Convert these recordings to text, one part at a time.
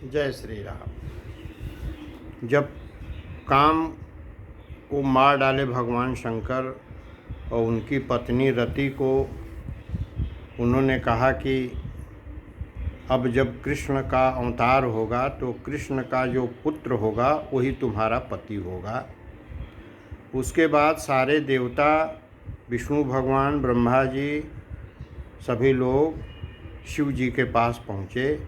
जय श्री राम। जब काम को मार डाले भगवान शंकर और उनकी पत्नी रति को उन्होंने कहा कि अब जब कृष्ण का अवतार होगा तो कृष्ण का जो पुत्र होगा वही तुम्हारा पति होगा। उसके बाद सारे देवता, विष्णु भगवान, ब्रह्मा जी, सभी लोग शिव जी के पास पहुँचे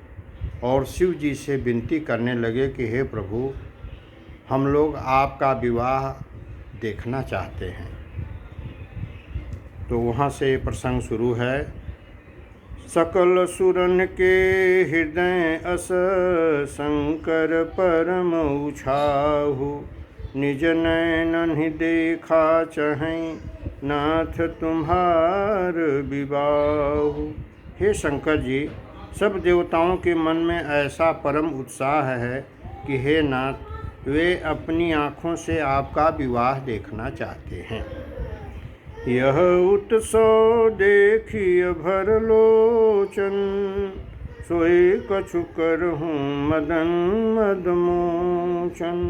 और शिव जी से विनती करने लगे कि हे प्रभु, हम लोग आपका विवाह देखना चाहते हैं। तो वहाँ से प्रसंग शुरू है। सकल सुरन के हृदय अस शंकर परम उछाहु, निज नैनन ही देखा चहें नाथ तुम्हार विवाहु। हे शंकर जी, सब देवताओं के मन में ऐसा परम उत्साह है कि हे नाथ, वे अपनी आँखों से आपका विवाह देखना चाहते हैं। यह उत्सव देखिय भर लोचन, सोई कछु करहूँ मदन मदमोचन।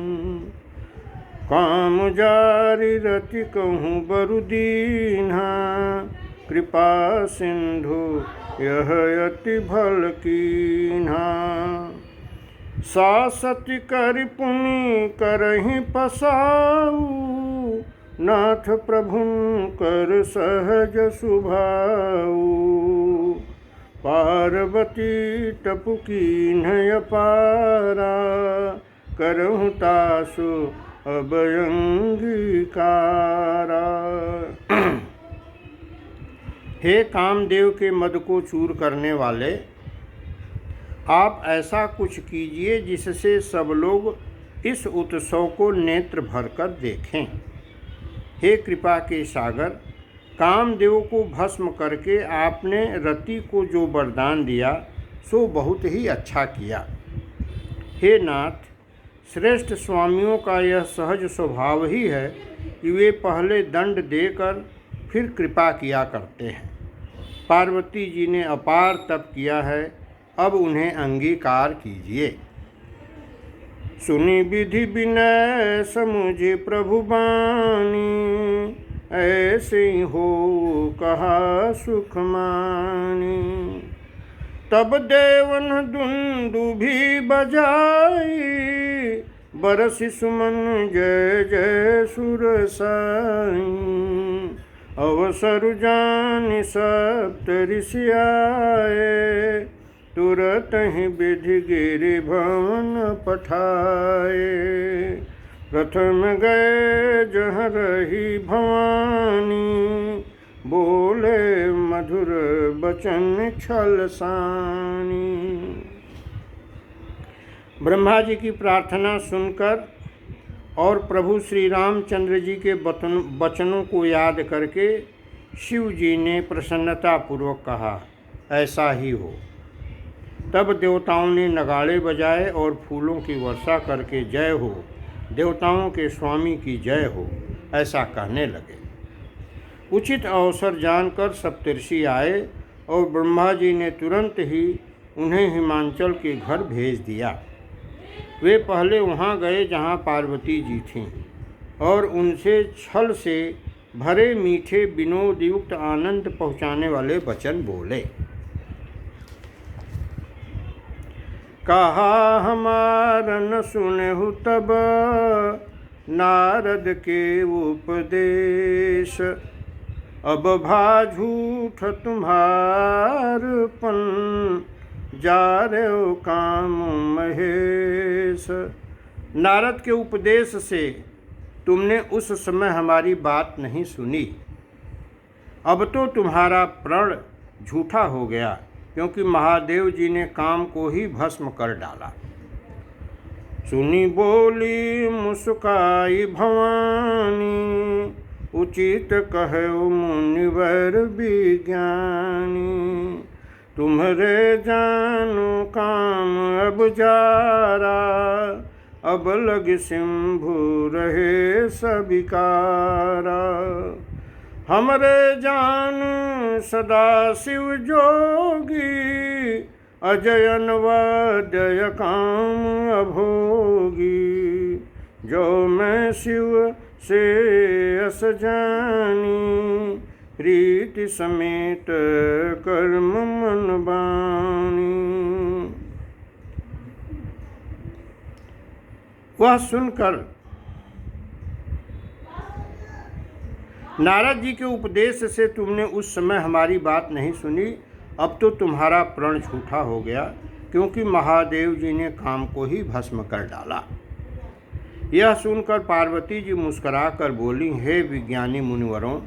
काम जारी रति कहूँ बरु दीन्हा, कृपा सिंधु यह अति भल कीन्हा। सासति करि पुनि करहि पसाऊ, नाथ प्रभुं कर सहज सुभाऊ। पार्वती टपु कीन्ह अपारा, करहु तासु अब अंगीकारा। हे कामदेव के मद को चूर करने वाले, आप ऐसा कुछ कीजिए जिससे सब लोग इस उत्सव को नेत्र भरकर देखें। हे कृपा के सागर, कामदेव को भस्म करके आपने रति को जो वरदान दिया सो बहुत ही अच्छा किया। हे नाथ, श्रेष्ठ स्वामियों का यह सहज स्वभाव ही है कि वे पहले दंड देकर फिर कृपा किया करते हैं। पार्वती जी ने अपार तप किया है, अब उन्हें अंगीकार कीजिए। सुनी विधि विनय समुझे प्रभु बानी, ऐसे ही हो कहा सुख मानी। तब देवन दुंदुभि बजाई, बरसि सुमन जय जय सुर साई। अवसर जानि सप्त ऋषि आए, तुरत ही विधि गिरि भवन पठाए। प्रथम गए जहाँ रही भवानी, बोले मधुर बचन छल सानी। ब्रह्मा जी की प्रार्थना सुनकर और प्रभु श्री रामचंद्र जी के वचनों को याद करके शिव जी ने प्रसन्नतापूर्वक कहा, ऐसा ही हो। तब देवताओं ने नगाड़े बजाए और फूलों की वर्षा करके जय हो, देवताओं के स्वामी की जय हो, ऐसा कहने लगे। उचित अवसर जानकर सप्तर्षि आए और ब्रह्मा जी ने तुरंत ही उन्हें हिमांचल के घर भेज दिया। वे पहले वहाँ गए जहाँ पार्वती जी थीं और उनसे छल से भरे मीठे विनोद युक्त आनंद पहुँचाने वाले वचन बोले। कहा हमारा न सुनहु तब नारद के उपदेश, अब भा झूठ तुम्हारपन, जा रहे काम महेश। नारद के उपदेश से तुमने उस समय हमारी बात नहीं सुनी, अब तो तुम्हारा प्रण झूठा हो गया, क्योंकि महादेव जी ने काम को ही भस्म कर डाला। सुनी बोली मुस्काई भवानी, उचित कहे मुनिवर विज्ञानी। तुम्हारे जानो काम अब जारा, अब लग सिंभु रहे सबिकारा। हमरे जान सदा शिव जोगी, अजयन वाद्य काम अभोगी, जो मैं शिव से अस जानी, प्रीति समेत कर्म मन बानी। वह सुनकर नारद जी के उपदेश से तुमने उस समय हमारी बात नहीं सुनी, अब तो तुम्हारा प्रण झूठा हो गया, क्योंकि महादेव जी ने काम को ही भस्म कर डाला। यह सुनकर पार्वती जी मुस्कुराकर बोली, हे विज्ञानी मुनिवरों,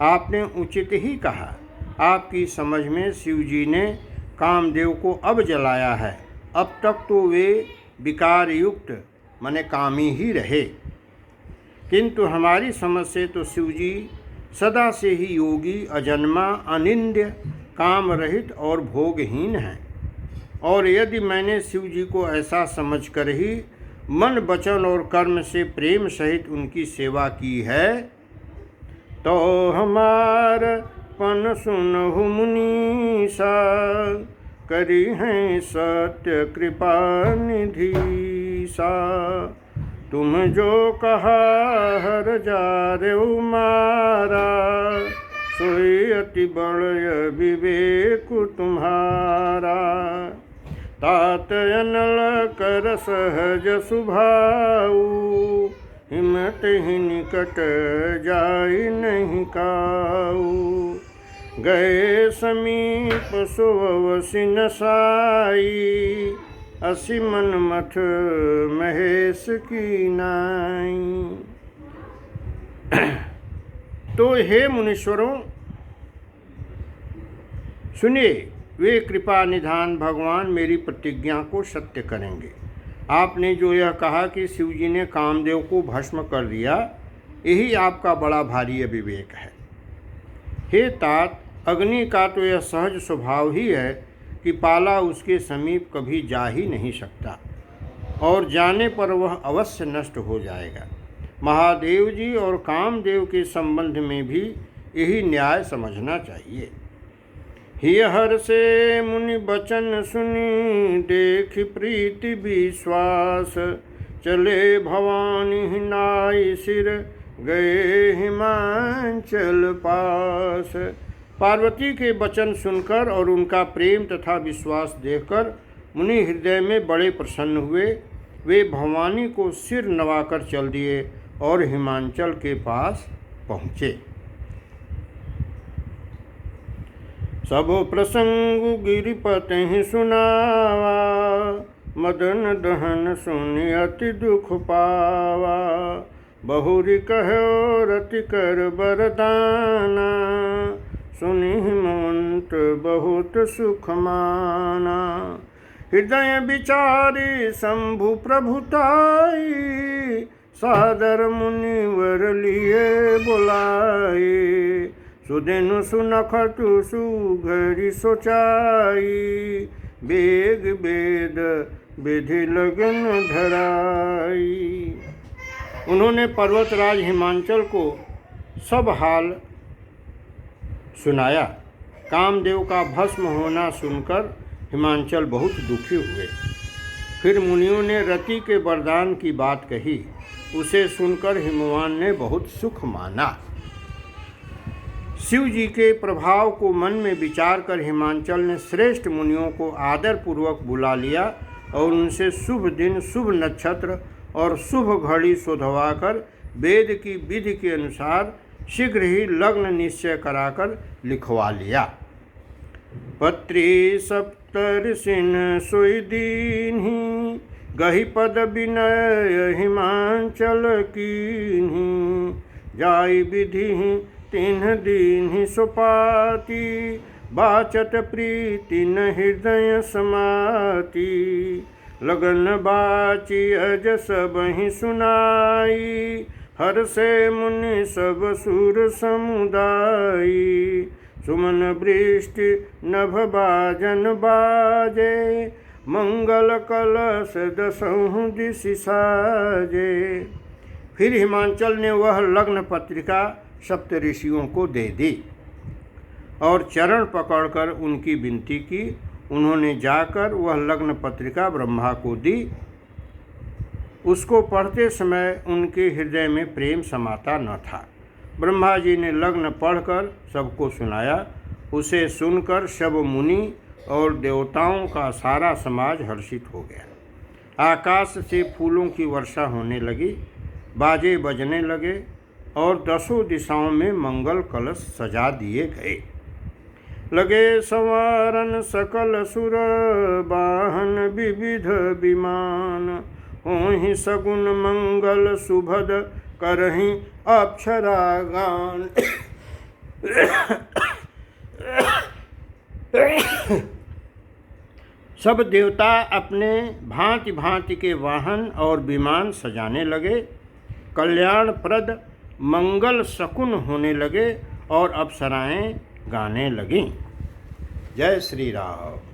आपने उचित ही कहा। आपकी समझ में शिव जी ने कामदेव को अब जलाया है। अब तक तो वे विकार युक्त माने कामी ही रहे, किंतु हमारी समझ से तो शिव जी सदा से ही योगी, अजन्मा, अनिंद्य, काम रहित और भोगहीन हैं। और यदि मैंने शिव जी को ऐसा समझकर ही मन, वचन और कर्म से प्रेम सहित उनकी सेवा की है, तो हमार पन सुनहु मुनीसा, करी हैं सत्य कृपा निधीसा। तुम जो कहा हर जारे मारा, सोई अति बड़ विवेक तुम्हारा। तात अनल कर सहज सुभाऊ, हिम्मत ही निकट जाई नहीं काऊ। गए समीप सोवसी नसाई, असी मन मथ महेश की नाई। तो हे मुनीश्वरों सुनिए, वे कृपा निधान भगवान मेरी प्रतिज्ञा को सत्य करेंगे। आपने जो यह कहा कि शिव जी ने कामदेव को भस्म कर दिया, यही आपका बड़ा भारी विवेक है। हे तात, अग्नि का तो यह सहज स्वभाव ही है कि पाला उसके समीप कभी जा ही नहीं सकता, और जाने पर वह अवश्य नष्ट हो जाएगा। महादेव जी और कामदेव के संबंध में भी यही न्याय समझना चाहिए। हियहर से मुनि बचन सुनी, देख प्रीति विश्वास, चले भवानी नाई सिर, गए हिमांचल पास। पार्वती के वचन सुनकर और उनका प्रेम तथा विश्वास देखकर मुनि हृदय में बड़े प्रसन्न हुए। वे भवानी को सिर नवाकर चल दिए और हिमांचल के पास पहुँचे। सब प्रसंग गिरिपति सुनावा, मदन दहन सुनि अति दुख पावा। बहुरी कहो रति कर बरदाना, सुनि हिमवंत बहुत सुख माना। हृदय विचारी शंभु प्रभुताई, सादर मुनिवर लिए बुलाए। सुदेनु सुनखतु सुघरी सोचाई, बेग वेद विधि लगन धराई। उन्होंने पर्वतराज हिमांचल को सब हाल सुनाया। कामदेव का भस्म होना सुनकर हिमांचल बहुत दुखी हुए। फिर मुनियों ने रति के वरदान की बात कही। उसे सुनकर हिमवान ने बहुत सुख माना। शिव जी के प्रभाव को मन में विचार कर हिमांचल ने श्रेष्ठ मुनियों को आदरपूर्वक बुला लिया और उनसे शुभ दिन, शुभ नक्षत्र और शुभ घड़ी शोधवाकर वेद की विधि के अनुसार शीघ्र ही लग्न निश्चय कराकर लिखवा लिया। पत्री सप्तर्षिन सोई दीन्हि, गहि पद विनय हिमांचल कीन्हि। जाई विधि तिन्ह दीन्हि सुपाति, बाचत प्रीति न हृदय समाति। लगन बाची अज सबहि सुनाई, हर से मुनि सब सुर समुदायी। सुमन वृष्टि नभ बाजन बाजे, मंगल कलश दसहु दिशि साजे। फिर हिमांचल ने वह लग्न पत्रिका सप्त ऋषियों को दे दी और चरण पकड़कर उनकी विनती की उन्होंने जाकर वह लग्न पत्रिका ब्रह्मा को दी। उसको पढ़ते समय उनके हृदय में प्रेम समाता न था। ब्रह्मा जी ने लग्न पढ़कर सबको सुनाया। उसे सुनकर सब मुनि और देवताओं का सारा समाज हर्षित हो गया। आकाश से फूलों की वर्षा होने लगी, बाजे बजने लगे और दसों दिशाओं में मंगल कलश सजा दिए गए। लगे संवारन सकल सुर वाहन विविध विमान, होहि सगुन मंगल सुभद करहि अप्सरागान। सब देवता अपने भांति भांति के वाहन और विमान सजाने लगे, कल्याणप्रद मंगल शकुन होने लगे और अप्सराएं गाने लगीं। जय श्री राम।